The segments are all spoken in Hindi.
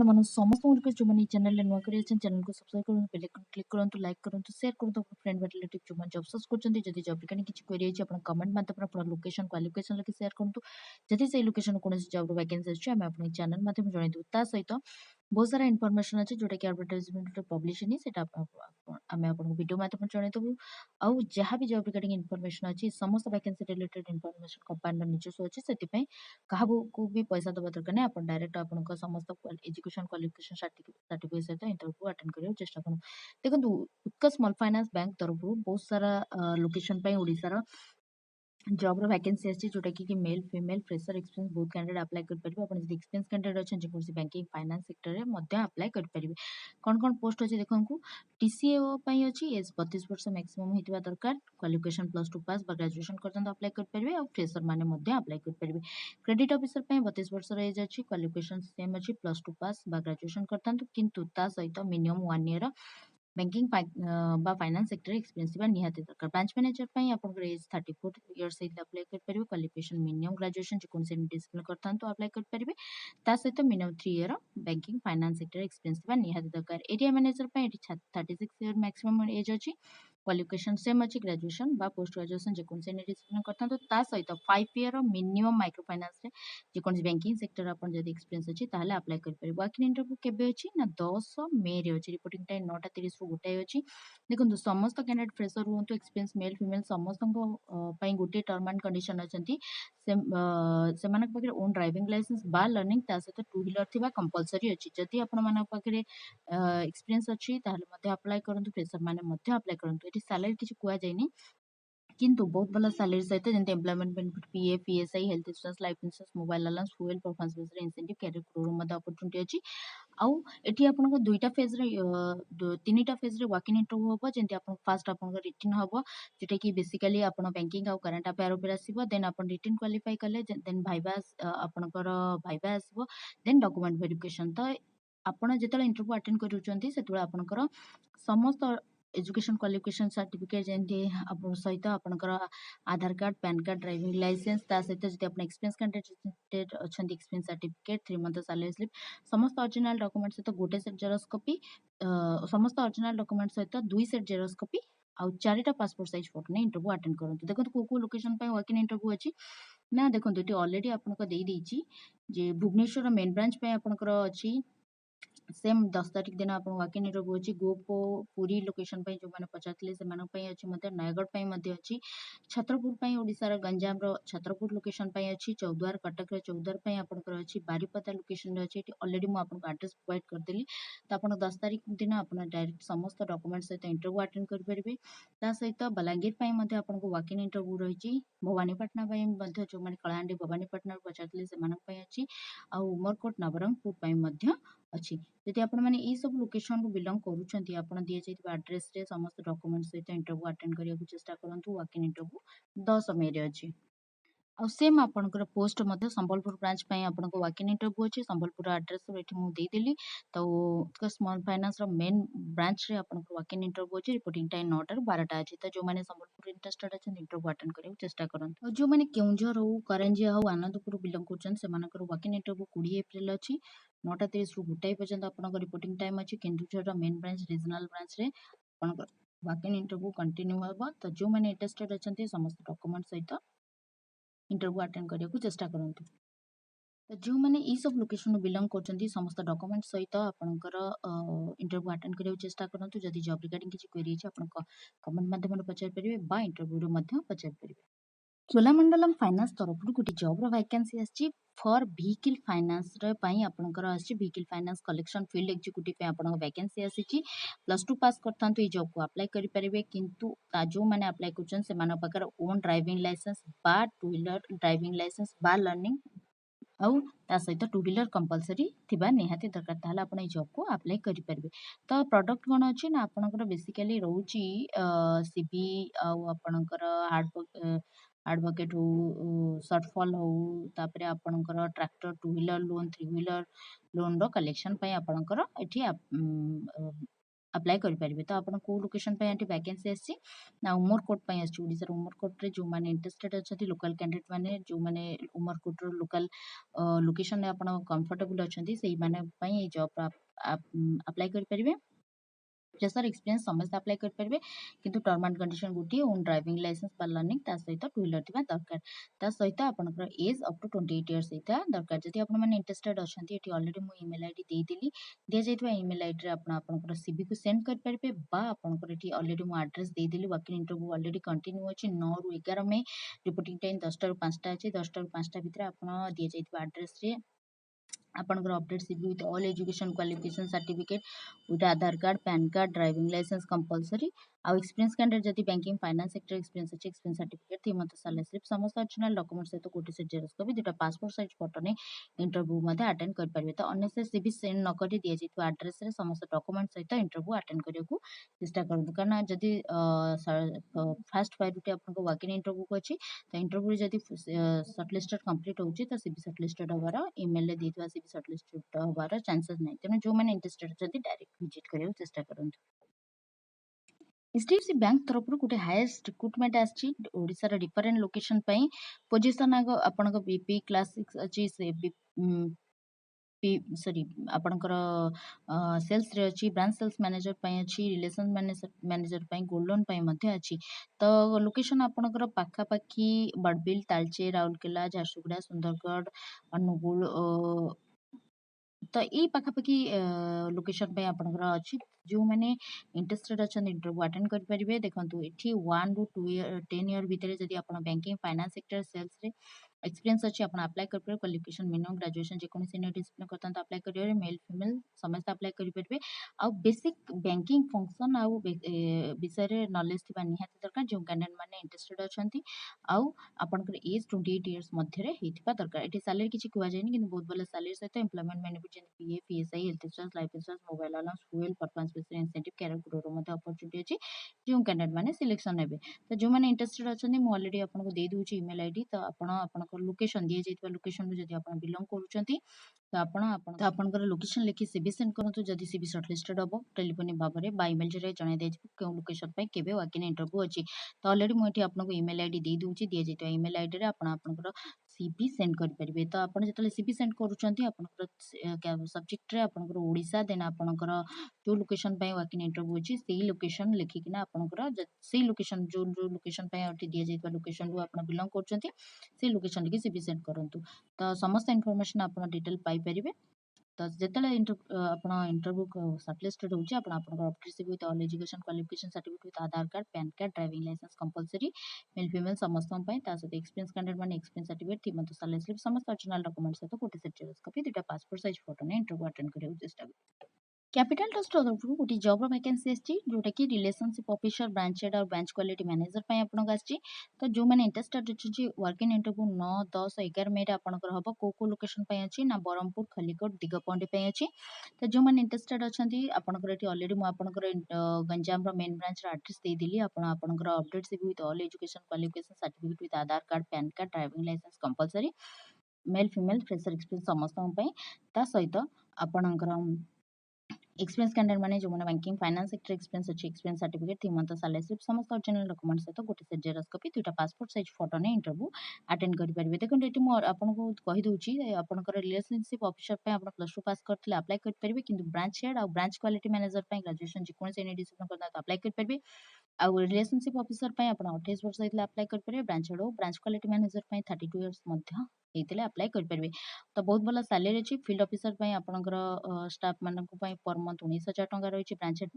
आपण समस्त रिक्वेस्ट जो मैंने चैनल नुआ कर चैनल को सब्सक्राइब करूँ बेल आइकन क्लिक करूँ लाइक करूँ शेयर करूँ अपने फ्रेंड बा रिलेटिव जो मैंने जॉब सर्च कर जॉब रिगार्डिंग किसी क्वेरी है आप कमेंट माध्यम अपना लोकेशन क्वालिफिकेशन लगे शेयर करूँ जदि से लोकेशन कौन जॉब वैकेंसी अच्छे आम अपने चैनल माध्यम जनईदेव ता सहित बहुत सारा इनफॉरमेशन अच्छे जोटा कि एडवर्टाइजमेंट पब्लिश नहीं आम आपको वीडियो माध्यम जनईदेव आउ जहाँ भी जॉब रिगार्डिंग इनफॉरमेशन अच्छी समस्त वैकेंसी रिलेटेड इनफॉरमेशन कंपनी निजस्व अच्छे से को भी पैसा दबा दरकार नहीं आप डायरेक्ट आप समस्त एजुकेशन क्वालिफिकेशन सर्टिफिकेट सहित इंटरव्यू अटेंड करने चेष्टा करूँ देखो उत्कर्ष स्मॉल फाइनेंस बैंक तरफ बहुत सारा लोकेशन ओडिशार जॉब रो वैकेंसी अच्छी जोटा कि मेल फीमेल फ्रेशर एक्सपीरियंस बहुत कैंडिडेट अप्लाई कर परिबे आपण जदी एक्सपीरियंस कैंडिडेट अच्छे जेकोसी बैंकिंग फाइनेंस सेक्टर रे मध्य अप्लाई कर परिबे कौन पोस्ट अच्छे देखंकु टीसीओ पई अच्छी एज 32 वर्ष मैक्सिमम होइतिबा दरकार क्वालिफिकेशन +2 पास बा ग्रेजुएशन करतन अप्लाई कर परिबे और फ्रेशर माने मध्य अप्लाई कर परिबे क्रेडिट ऑफिसर पई 32 वर्ष रे एज अच्छी क्वालिफिकेशन सेम अच्छी +2 पास बा ग्रेजुएशन करतन किंतु ता सहित minimum 1 year banking finance sector experience निहाती दरकार ब्रांच मैनेजर पई आपन एज 34 इयर्स से अप्लाई कर परिबे क्वालिफिकेशन मिनिमम ग्रेजुएशन जे कोन से डिसिप्लिन करथान तो अप्लाई कर परिबे ता सहित minimum 3 year banking finance sector experience निहाती दरकार एरिया मैनेजर पई 36 ईयर मैक्सिमम एज अछि क्वालिफिकेशन सेम अच्छी ग्रेजुएशन बा पोस्ट ग्रेजुएशन जेकोसी डिसिप्लिन करता तो ता सहित 5 ईयर मिनिमम माइक्रो फाइनेंस रे जेकोसी बैंकिंग सेक्टर अपन जदी एक्सपीरियंस अछि ताले अप्लाई कर परिबे वर्किंग इंटरव्यू केबे अछि ना 10 मे रे अछि रिपोर्टिंग टाइम 9:30 रु गोटाए अछि देखंतु समस्त कैंडिडेट फ्रेशर हुंतु एक्सपीरियंस मेल फीमेल समस्त पई गोटे टर्म एंड कंडीशन अछंती से मानक पाखरे ओन ड्राइविंग लाइसेंस बा लर्निंग ता सहित टू व्हीलर थिबा कंपलसरी अछि जदी आपण मानक पाखरे एक्सपीरियंस अछि ताले मध्ये अप्लाई करंतु फ्रेशर माने मध्ये अप्लाई करंतु एटी सैलरी किछि कुआ जायनी किंतु बहुत भल सैलरी सहित जंते employment benefit PF PSI health insurance life insurance mobile allowance fuel performance based incentive career growth मध्ये अपॉर्चुनिटी अछि आउ एठी आपनको दुईटा फेज रे तीनटा फेज रे वर्किंग इंटरव्यू होबो जेंति आपन फर्स्ट आपन रिटन होबो जेटा कि बेसिकली आपन बैंकिंग आ करंट अफेयर ऊपर आसीबो देन आपन रिटन क्वालिफाई करले देन भाइबा आपनकर भाइबा आसीबो देन डॉक्यूमेंट वेरिफिकेशन तो आपण जेतले इंटरव्यू अटेंड करूचंती सेतले आपनकर समस्त एजुकेशन क्वालिफिकेशन सर्टिफिकेट जेंति आप सहित आपनकर Aadhaar card PAN card driving licence ता सहित जति आपन एक्सपीरियंस कैंडिडेट अछंती experience certificate 3 month salary slip समस्त ओरिजिनल डॉक्यूमेंट सहित गोटे सेट जेरॉक्स कॉपी समस्त ओरिजिनल डॉक्यूमेंट सहित 2 सेट जेरॉक्स कॉपी आउ 4टा पासपोर्ट साइज फोटो ने इंटरव्यू अटेंड करंतु देखो को लोकेशन पे वर्किंग इंटरव्यू अछि ना देखो एटी ऑलरेडी आपनको देई देछि जे भुवनेश्वर मेन ब्रांच पे आपनकर अछि सेम 10 तारीख दिन आप वर्किंग इंटरव्यू अछि गोपो पूरी लोकेशन पे जो माने पचातले से माने पे अछि मते नयगढ़ पे मते अछि छत्रपुर पे ओडिसा रा गंजाम रो छत्रपुर लोकेशन पे अछि चौद्वार कटक रे चौद्वार पे आपनकर अछि बारीपदा लोकेशन रे अछि ऑलरेडी मु आपन एड्रेस प्रोवाइड कर देली त आपन 10 तारीख दिन आपन डायरेक्ट समस्त डॉक्यूमेंट सहित इंटरव्यू अटेंड कर परिबे ता सहित बलांगीर पे मते आपन को वर्किंग इंटरव्यू रहिछि भवानीपटना पे मते जो माने कलाहांडी भवानीपटना पचातले से माने पे अछि आ उमरकोट नवरंगपुर पे मते अछि जदि आपण माने ई सब लोकेशन रो बिलोंग करूछंती आपण दिए जाइतबा एड्रेस रे समस्त डॉक्यूमेंट सहित इंटरव्यू अटेंड करिया चेष्टा करंतु वर्किंग इंटरव्यू 10 मे रे अछि आ सेम आपनकर पोस्ट मध्य संबलपुर ब्रांच पे आपनको वर्किंग इंटरव्यू अछि संबलपुर एड्रेस एठी मु दे देली तो उत्कर्ष स्मॉल फाइनेंस रो मेन ब्रांच रे आपनको वर्किंग इंटरव्यू अछि रिपोर्टिंग टाइम 9 टा 12टा अछि त जो माने संबलपुर इंटरेस्टेड अछि इंटरव्यू अटेंड करिया चेष्टा करंतु जो माने केउंझर हो करंजिया हो आनंदपुर बिलोंग करछन से मानकर वर्किंग इंटरव्यू 20 एप्रिल अछि 9:30 रु गोटाई पर्यंत आपनकर रिपोर्टिंग टाइम अछि Keonjhar main branch regional branch रे आपनकर वर्किंग इंटरव्यू कंटिन्यू होबो तो जो माने इंटरेस्टेड अछंती समस्त डॉक्यूमेंट सहित इंटरव्यू अटेंड करिया चेष्टा करंतु तो जो माने ई सब लोकेशन बिलोंग करछंती समस्त डॉक्यूमेंट सहित आपनकर इंटरव्यू अटेंड करिया चेष्टा करंतु जदि जॉब रिगार्डिंग किछि क्वेरी अछि आपन कमेंट माध्यम रे पचार परिबे बा इंटरव्यू रे मध्य पचार परिबे चोलामंडलम फाइनेंस तरफ गोटे जॉब रो वैकेंसी आछि फॉर व्हीकल फाइनेंस रे पई आपनकर आछि vehicle finance collection field executive पे आपन वैकेंसी आछि +2 पास करथांतु ई जॉब को अप्लाई करि परिबे किंतु ता जो माने अप्लाई करछन से माने पकर ओन ड्राइविंग लाइसेंस बा टू व्हीलर ड्राइविंग लाइसेंस बा लर्निंग आउ ता सहित टू व्हीलर कंपलसरी थिबा निहाती दरकार ताला आपण ई जॉब को अप्लाई करि परिबे तो प्रोडक्ट कोन अछि ना आपनकर बेसिकली रहउची सीबी आउ आपनकर एडवोकेट हो शॉर्टफॉल हो तापरे आपनकर tractor two wheeler loan three wheeler loan रो कलेक्शन पे आपनकर एठी अप्लाई करेंगे। तो आप लोकेशन ये वैकेंसी आसी ना उमरकोट ओडिशा उमरकोट जो मैंने इंटरेस्टेड अच्छा लोकल कैंडिडेट मैंने जो मैंने उमरकोट लोकल लोकेशन आप कंफर्टेबल अच्छा से मैंने जॉब अप्लाई करेंगे। फ्रेशर एक्सपीरियंस समस्त अप्लाई करेंगे किंतु टर्म एंड कंडीशन गोटे ओन ड्राइविंग लाइसेंस बार लर्निंग सहित टू व्हीलर थी दरकार सहित आपंकर एज अप टू 28 इयर्स होता दरकार जदि आपने इंटरेस्टेड अच्छा ये अलरेडी मुझे ईमेल आईडी देदेली दि जाइए ईमेल आईडी आपंकर सीवी को सेंड करेंगे आपंकर ये अलरेडी मुझे आड्रेस देदेली वर्किंग इंटरव्यू अलरेडी कंटिन्यू अच्छी 9 ରୁ 11 मई रिपोर्टिंग टाइम 10 ରୁ 5ଟା अच्छी 10ଟା ରୁ 5ଟା भितर आप दि जाइए आड्रेस आपनकर update CV with all education qualification certificate with Aadhaar card PAN card driving licence compulsory आउ एक्सपीरियंस कैंडिडेट जदि बैंकिंग फाइनेंस सेक्टर एक्सपीरियंस अच्छे एक्सपीरियंस सर्टिफिकेट थी मत सैलरी स्लिप समस्त ओरिजिनल डॉक्यूमेंट सहित गोटे से जेरक्स कॉपी दुटा पासपोर्ट साइज फोटो नहीं इंटरव्यू मध्य अटेंड कर पारे तो अन्य सीवी सेंड न करी दि जाइए आड्रेस रे समस्त डॉक्यूमेंट सहित इंटरव्यू अटेंड करने को चेष्टा करूँ कारण जदि फास्ट प्रायोरिटी आपको वर्किंग इंटरव्यू को अच्छी तो इंटरव्यू जदि सर्टलिस्टेड कंप्लीट होची तो सीवी सर्टलिस्टेड हबार ईमेल रे देथवा सीवी सर्टलिस्टेड हबार चांसेस नहीं तेणु जो मैंने इंटरेस्टेड अच्छे डायरेक्ट विजिट करने चेष्टा करूँ। एचडीएफसी बैंक तरफ गोटे हाईएस्ट रिक्रुटमेंट आशार डिफरेन्ट लोकेशन पोजिशन आग आपण बीपी क्लास 6 अच्छी से सॉरी आपणकर सेल्स रे अच्छी ब्रांच सेल्स मैनेजर अच्छी रिलेशन मैनेजर गोल्ड लोन अच्छी तो लोकेशन आपणकर पाखापाखि बड़बिल तालचे राउरकेला झारसुगुड़ा सुंदरगढ़ अनुगुल तो यही पाखापाखि लोकेशन आपणकर अच्छी जो मैंने इंटरेस्टेड अच्छा इंटरव्यू अटेंड करेंगे देखो ये 1 ରୁ 10 इयर भितर जब आप बैंकिंग फाइनेंस सेक्टर सेल्स रे एक्सपीरियंस अच्छी आप अप्लाई करेंगे क्वालिफिकेशन मिनिमम ग्रेजुएशन जेको सीनियर डिसिप्लिन करते अप्लाई करेंगे मेल फीमेल समस्त अप्लाई करेंगे आउ बेसिक बैंकिंग फंक्शन आउ विषय रे नॉलेज थी निहाती दरकार जो कैंडिडेट मैंने इंटरेस्टेड अच्छा आउ आपनकर एज 28 इयर्स मध्य होता दरकार ये सैलरी किसी कहुए कि बहुत भल सैलरी सहित एम्प्लॉयमेंट बेनिफिट जैसे PF ESI health insurance life insurance mobile allowance fuel performance based incentive career growth opportunity अच्छी जो कैंडिडेट मैंने सिलेक्शन हे तो जो मैंने इंटरेस्टेड अच्छा मुझे अलरेडी आपको दे दूसरी ईमेल आईडी तो आप लोकेशन दि जाइए लोकेशन जब आप बिलोंग करुँच तो आपंकर लोकेशन लिखि सीवी सेंड करूँ जदि सीवी सर्टलिस्टेड हम टेलीफोनिक भाव में बा ईमेल जरिए जन दी क्यों लोकेशन केवे वर्किंग इंटरव्यू अच्छी तो अलरेडी मुझे आपको ईमेल आईडी दे दूसरी दि जाइए ईमेल आईडी रे आपंकर सीवी सेंड करेंगे तो आप जो सीवी सेंड करुँच सब्जेक्ट आपंकर ओडिशा देन आपंकर जो लोकेशन वर्किंग इंटरव्यू अच्छी से लोकेशन लिखिकिना आपंकर से लोकेशन जो लोकेशन दि जाइए लोकेशन रू आप बिलोंग कर लोकेशन लिखि सीवी सेंड करूँ तो समस्त इनफॉरमेशन आप डिटेल पाइपर तो जिते इंटरव्यू सर्टलिस्टेड होची update CV with all education qualification certificate with Aadhaar card PAN card driving licence compulsory male female समस्त सहित एक्सपीरियंस कैंडिडेट मैंने एक्सपीरियंस सर्टिफिकेट थी मतलब सैलरी स्लिप समस्त ओरिजिनल डॉक्यूमेंट सहित गोटे सेट जेरक्स कॉपी दुटा पासपोर्ट साइज फोटो ने इंटरव्यू अटेंड करने चेष्टा कैपिटल ट्रस्ट तरफ गोटे जॉब वैकेंसी आसी जोटा कि रिलेशनशिप ऑफिसर ब्रांच हेड और ब्रांच क्वालिटी मैनेजर आपको आसी तो जो मैंने इंटरेस्टेड अच्छे वर्किंग इंटरव्यू 9, 10, 11 मई आपंकर हम कौ लोकेशन अच्छी ना ब्रह्मपुर खलिकोट दिगपंडी अच्छी तो जो मैंने इंटरेस्टेड अच्छा आपंकर ये अलरेडी मुझे गंजाम मेन ब्रांच आड्रेस देदेली आपंकर update CV with all education qualification certificate with Aadhaar card PAN card driving licence compulsory male female fresher experience समस्त सहित आपंकर एक्सपीरियंस कैंडिडेट मैंने जो मैंने बैंकिंग फाइनेंस सेक्टर एक्सपीरियंस अच्छी एक्सपीरियंस सर्टिफिकेट थी मंथ सैलरी स्लिप समस्त ओरिजिनल डॉक्यूमेंट सहित गोटे सेट जेरक्स कॉपी दुटा पासपोर्ट साइज फोटो ने इंटरव्यू अटेंड करेंगे देखो ये आपको कहीदे आपंकर रिलेशनशिप ऑफिसर आप +2 पास करते अप्लाई करेंगे कि ब्रांच हेड और ब्रांच क्वालिटी मैनेजर ग्रेजुएशन जेको डिसिप्लिन करते अप्लाई करेंगे आउ रिलेशनशिप ऑफिसर आप 28 वर्ष होता अप्लाई करेंगे branch head branch quality manager 32 years apply करेंगे तो बहुत भल सैलरी अच्छी फील्ड ऑफिसर आपंकर स्टाफ मान पर मंथ 19,000 टंका रही ब्रांच हेड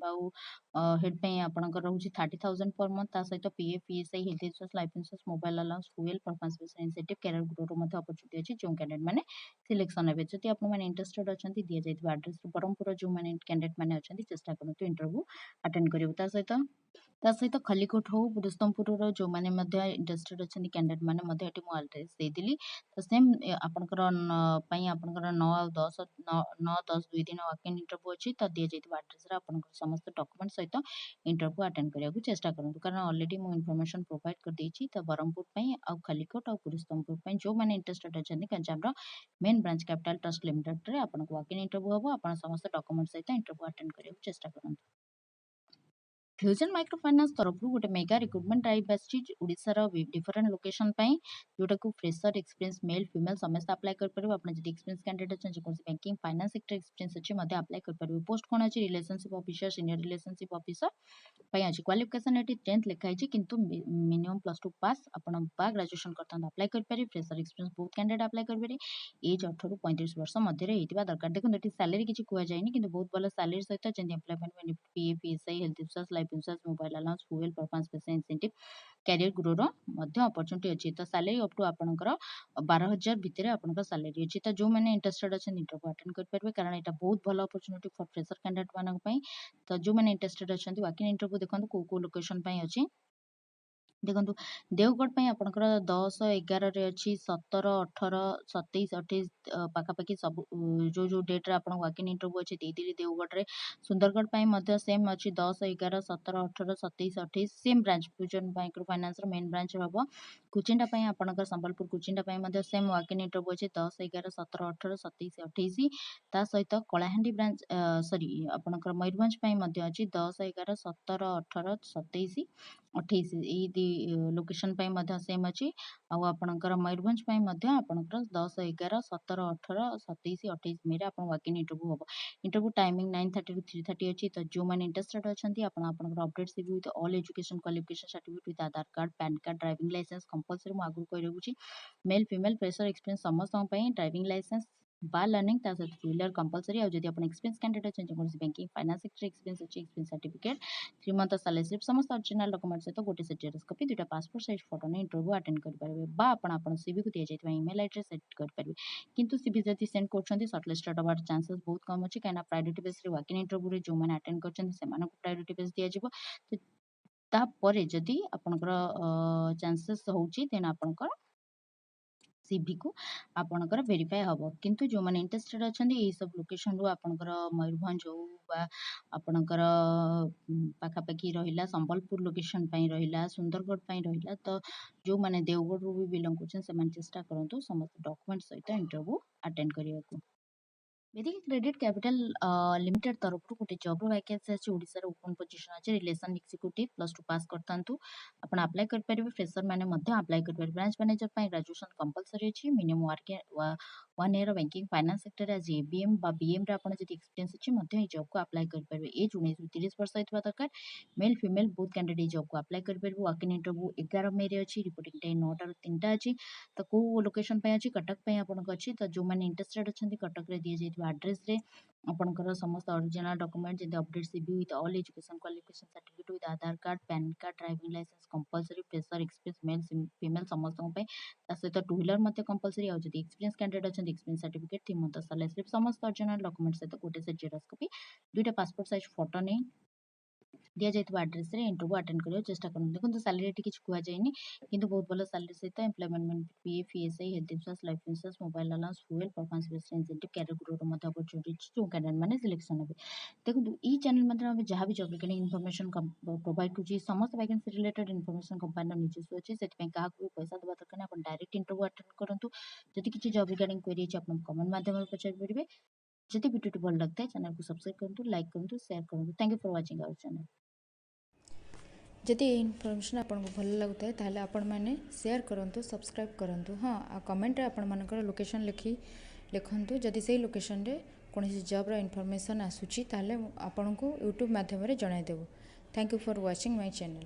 हेड आपंकर रोचे 30,000 पर मंथ सहित PF ESI health insurance life insurance mobile allowance fuel performance based incentive career growth opportunity अच्छी जो कैंडिडेट मैंने सिलेक्शन हे जब आपने इंटरेस्टेड अच्छा दि जाइए आड्रेस ब्रह्मपुर जो मैंने कैंडिडेट मैंने अच्छा चेष्टा करूँ इंटरव्यू अटेंड करूँ सहित खलिकोट हो पुरुषोत्तमपुर जो मैंने इंटरेस्टेड अच्छा कैंडिडेट मैंने आड्रेस देदेली तो सेम आपंकर 9 ଆଉ 10 9 10 2 दिन वर्किंग इंटरव्यू अच्छी तो दि जाइए आड्रेस समस्त डॉक्यूमेंट सहित इंटरव्यू अटेंड करने चेष्टा करूँ कारण अलरेडी मुझे इनफॉरमेशन प्रोवाइड कर देती तो ब्रह्मपुर आउ खलिकोट और पुरुषोत्तमपुर जो मैंने इंटरेस्टेड अच्छा Ganjam main branch capital trust limited आपको वर्किंग इंटरव्यू हम आप समस्त डॉक्यूमेंट सहित इंटरव्यू अटेंड करने चेष्टा करूँ। फ्यूजन माइक्रो फाइनान्स तरफ गोटे मेगा रिक्रुटमेंट ड्राइव आसार डिफरेंट लोकेशन जोटा को फ्रेशर एक्सपीरियंस मेल फीमेल समस्त अप्लाई कर आप एक्सपीरियंस कैंडिडेट अच्छे कौन बैंकिंग फाइनेंस सेक्टर एक्सपीरियंस अच्छे अप्लाई कर पोस्ट कौन अच्छी relationship officer senior relationship officer अच्छी क्वालिफिकेशन ये 10th लिखाई किंतु मिनिमम +2 पास आपण ग्रेजुएशन करता अप्लाई करें फ्रेशर एक्सपीरियंस बहुत कैंडिडेट अप्लाई करेंगे एज 18 ରୁ 35 वर्ष मध्य दरकार देखो ये सैलरी किसी कहुए कि बहुत भल सैलरी सहित जमी employment benefit PF ESI health insurance life insurance mobile allowance fuel performance based incentive career growth opportunity अच्छी तो सैलरी अप टू आपंकर 12,000 भितर आपंकर सैलरी अच्छी तो जो मैंने इंटरेस्टेड अच्छे इंटरव्यू अटेंड करेंगे कारण यहाँ बहुत भल अपॉर्चुनिटी फॉर फ्रेशर कैंडिडेट मानी तो जो मैंने इंटरेस्टेड अच्छा वाकिंग इंटरव्यू देखो कौ लोकेशन अच्छी देखो देवगढ़ आपंकर 10, 11 अच्छी 17, 18, 27, 28 पाखापाखि सब जो डेट्रे आप वाकिंग इंटरव्यू अच्छे देती देवगढ़ सुंदरगढ़ सेम अच्छी 10, 11, 17, 18, 27, 28 same branch fusion micro finance main branch हम कुचिंडा आपंकर Sambalpur Kuchinda same walking interview अच्छे 10, 11, 17, 18, 27, 28 ता सहित कलाहांडी ब्रांच सॉरी आपंकर मयूरभंज अच्छी 10, 11, 17, 18, 27, 28 लोकेशन सेम अच्छी आपणकर मयूरभंज आपणकर 10, 11, 17, 18, 27, 28 मे वाकिंग इंटरव्यू हम इंटरव्यू टाइमिंग 9:30 ରୁ 3:30 अच्छी तो जो मैंने इंटरेस्टेड अच्छा update CV with all education qualification certificate with Aadhaar card PAN card driving licence compulsory आगु कही रखुची मेल फीमेल फ्रेशर एक्सपीरियंस समस्त ड्राइविंग लाइसेंस बा लर्निंग सहित टू व्हीलर कंपलसरी और जब एक्सपीरियंस कैंडिडेट अच्छे कौन बैंकिंग फाइनेंस सेक्टर एक्सपीरियंस अच्छी experience certificate 3 month salary slip समस्त ओरिजिनल डॉक्यूमेंट सहित गोटे सेट जेरॉक्स कॉपी 2टा पासपोर्ट साइज फोटो ने इंटरव्यू अटेंड कर सीवी को दिया ईमेल आईडी सेट कर किंतु सीवी जब सेंड कर सर्टलिस्टेड हमार चांसेस बहुत कम अच्छे कहीं प्रायोरिटी बेस वाकिंग इंटरव्यू जो मैंने अटेंड कर प्रायोरिटी बेस दिज्व तो तापर जदि आपंकर चांसेस होची देन आपंकर सीवी को आपणकर वेरीफाई हम किंतु जो मैंने इंटरेस्टेड अच्छा ये सब लोकेशन रू आपणकर मयूरभंज हो आपणकर पाखापाखि रहा संबलपुर लोकेशन रहा सुंदरगढ़ रहा तो जो मैंने देवगढ़ रू भी बिलोंग कर चेष्टा करूँ समस्त डॉक्यूमेंट सहित इंटरव्यू अटेंड करने को वेदिक क्रेडिट कैपिटल लिमिटेड तरफ गोटे जॉब वैकेंसी अच्छी ओडिशा ओपन पोजीशन अच्छे रिलेशन एक्जिक्यूटिव +2 पास करथांतु आपण अप्लाई कर परिबे फ्रेशर माने मध्य अप्लाई कर परिबे ब्रांच मैनेजर पई ग्रेजुएशन कंपलसरी अछि minimum work 1 year banking finance sector as ABM बा बीएम रे आपण जति एक्सपीरियंस अछि मध्य ई जॉब को अप्लाई कर परिबे एज 19 ରୁ 30 वर्ष होइतबा दरकार मेल फीमेल बोथ कैंडिडेट ई जॉब को अप्लाई कर परिबे वॉक इन इंटरव्यू 11 मे रे अछि रिपोर्टिंग टाइम 9 टा 3टा अछि तो को लोकेशन पई अछि कटक पई आपण को अछि तो जो माने इंटरेस्टेड अछंती कटक रे दिए जाइतबा एड्रेस रे आपंकर समस्त ओरिजिनल डॉक्यूमेंट जैसे update CV with all education qualification certificate with Aadhaar card PAN card driving licence compulsory fresher experience male female समस्त सहित टू व्हीलर कंपलसरी और जब एक्सपीरियंस कैंडिडेट अच्छा experience certificate 3 month salary slip समस्त ओरिजिनल डॉक्यूमेंट सहित गोटे सेट जेरॉक्स कॉपी 2टा पासपोर्ट साइज फोटो नहीं दिया जाइए एड्रेस रे इंटरव्यू अटेंड करियो चेष्टा करन देखो सैलरी टी किछ कुआ जायनी किंतु बहुत भलो सैलरी सहित employment PF ESI health insurance life insurance mobile allowance fuel performance based incentive career growth मध्य अपॉर्चुनिटी जो कैंडिडेट माने सिलेक्शन हेबे देखो ई चैनल मध्य हम जहां भी जॉब रिगार्डिंग इन्फॉर्मेशन प्रोवाइड कुची समस्त वैकेंसी रिलेटेड इन्फॉर्मेशन कंपनी निजस्व अछि सेति पे काहा को पैसा देबा दरकार अपन डायरेक्ट इंटरव्यू अटेंड करंतु जति किछि जॉब रिगार्डिंग क्वेरी अछि अपन कमेंट माध्यम पचारि परिबे जति वीडियो भल लगता है चैनल को सब्सक्राइब करंतु लाइक करंतु शेयर करंतु thank you for watching our channel जदि ये इनफॉरमेशन आपको भल लगता है ताहले आपण मैंने शेयर करंतु सब्सक्राइब करंतु हाँ आ कमेंट रे आपण मानकर लोकेशन लिखंतु जदि से लोकेशन रे कौन जॉब रा इनफॉरमेशन आसुची ताहले आपण को यूट्यूब माध्यम रे जणाई देबो thank you for watching my channel.